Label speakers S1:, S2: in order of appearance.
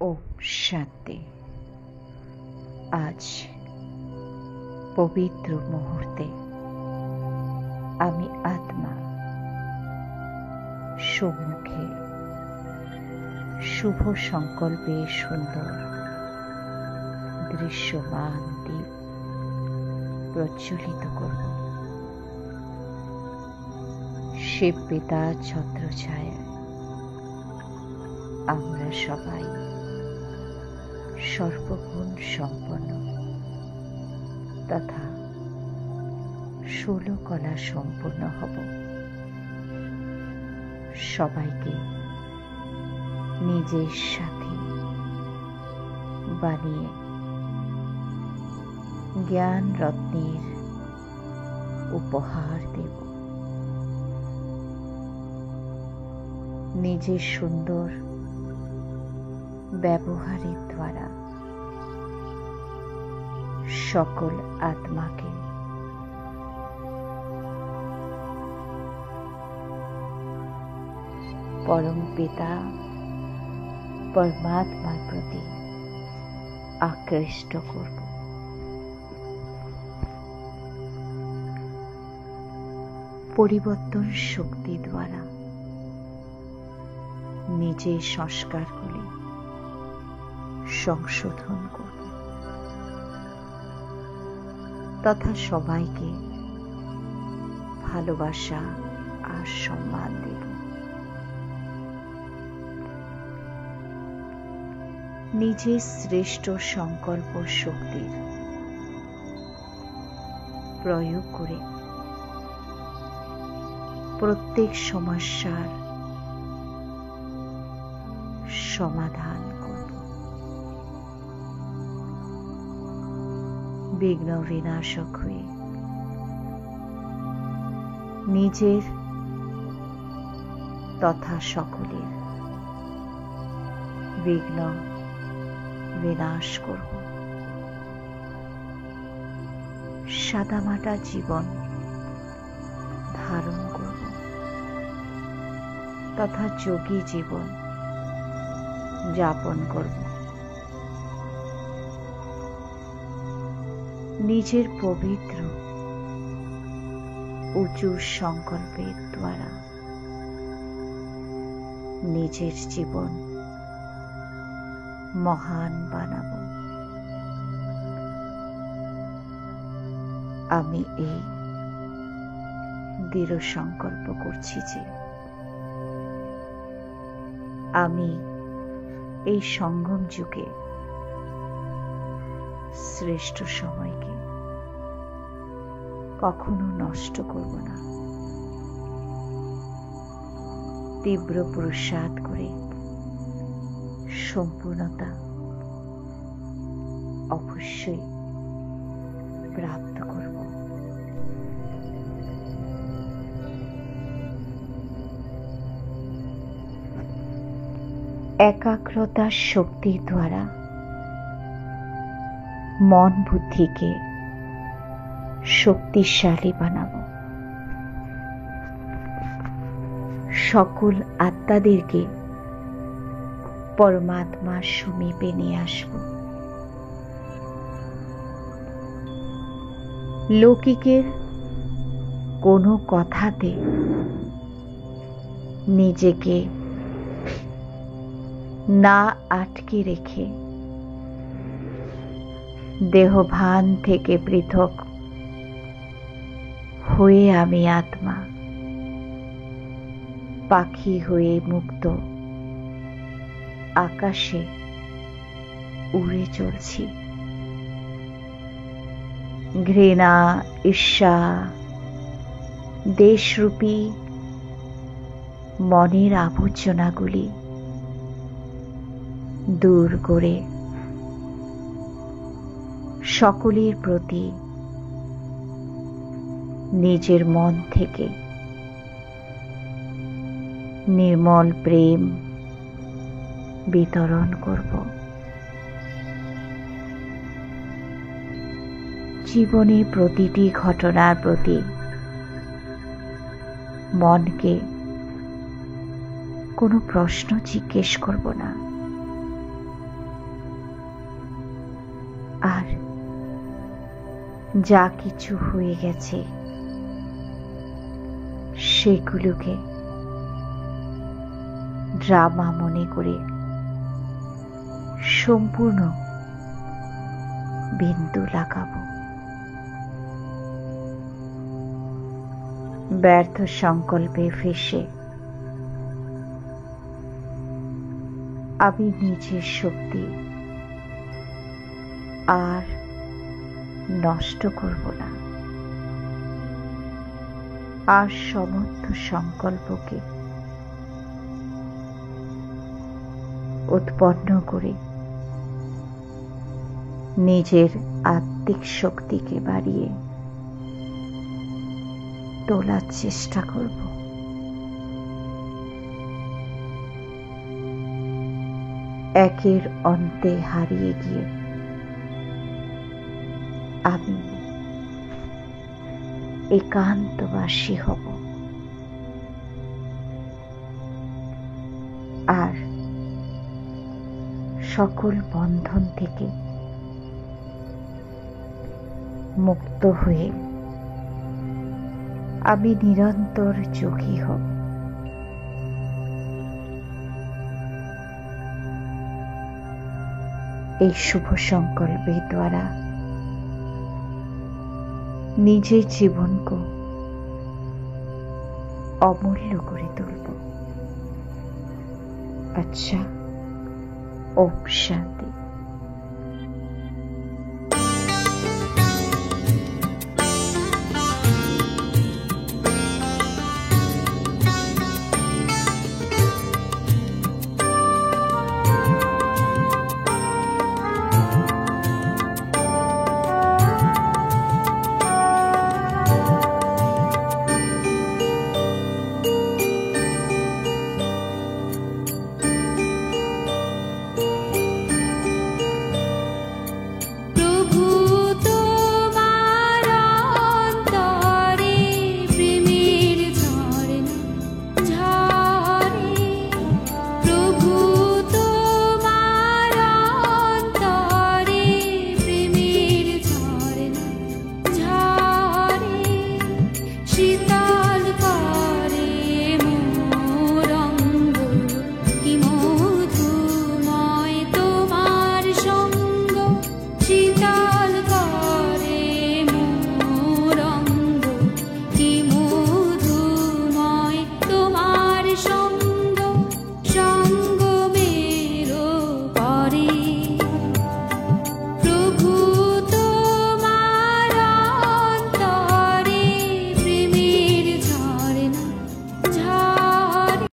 S1: ও শান্তি। আজ পবিত্র মুহূর্তে আমি আত্মা সম্মুখে শুভ সংকল্পে সুন্দর দৃশ্যমান দ্বীপ প্রজ্বলিত করব। শিব পিতার ছত্রছায়ায় আমরা সবাই সর্বগুণ সম্পন্ন তথা 16 কলা সম্পূর্ণ হব। সবাইকে নিজের সাথে বানিয়ে জ্ঞান রত্নের উপহার দেব। নিজের সুন্দর ব্যবহারের দ্বারা সকল আত্মাকে পরম পিতা পরমাত্মার প্রতি আকৃষ্ট করব। পরিবর্তন শক্তি দ্বারা নিজের সংস্কারগুলি সংশোধন করব তথা সবাইকে ভালোবাসা আর সম্মান দেব। নিজের শ্রেষ্ঠ সংকল্প শক্তির প্রয়োগ করে প্রত্যেক সমস্যার সমাধান করব। বিঘ্ন বিনাশক হয়ে নিজের তথা সকলের বিঘ্ন বিনাশ করব। সাদামাটা জীবন ধারণ করব তথা যোগী জীবন যাপন করব। নিজের পবিত্র উঁচু সংকল্পের দ্বারা নিজের জীবন মহান বানাবো। আমি এই দৃঢ় সংকল্প করছি যে আমি এই সঙ্গম যুগে শ্রেষ্ঠ সময়কে কখনো নষ্ট করব না। তীব্র পুরুষার্থ করে সম্পূর্ণতা অবশ্যই প্রাপ্ত করব। একাগ্রতার শক্তির দ্বারা মন বুদ্ধিকে শক্তিশালী বানাবো। সকল আত্মাদেরকে পরমাত্মার সমীপে নিয়ে আসব। লৌকিকের কোনো কথাতে নিজেকে না আটকে রেখে দেহভান থেকে পৃথক হয়ে আমি আত্মা পাখি হয়ে মুক্ত আকাশে উড়ে চলছি। ঘৃণা, ঈর্ষা, দেশরূপী মনের আবর্জনাগুলি দূর করে সকলের প্রতি নিজের মন থেকে নির্মল প্রেম বিতরণ করব। জীবনের প্রতিটি ঘটনার প্রতি মনকে কোনো প্রশ্ন জিজ্ঞেস করব না। আর যা কিছু হয়ে গেছে সেগুলোকে ড্রামা মনে করে সম্পূর্ণ বিন্দু লাগাবো। ব্যর্থ সংকল্পে ফেসে আমি নিজের শক্তি আর নষ্ট করব না। আর সমর্থ সংকল্পকে উৎপন্ন করে নিজের আত্মিক শক্তিকে বাড়িয়ে তোলার চেষ্টা করব। একের অন্তে হারিয়ে গিয়ে আমি একান্তবাসী হব। আর সকল বন্ধন থেকে মুক্ত হয়ে আমি নিরন্তর যোগী হব। এই শুভ সংকল্পের দ্বারা নিজের জীবনকে অমূল্য করে তুলব। আচ্ছা, ওম শান্তি।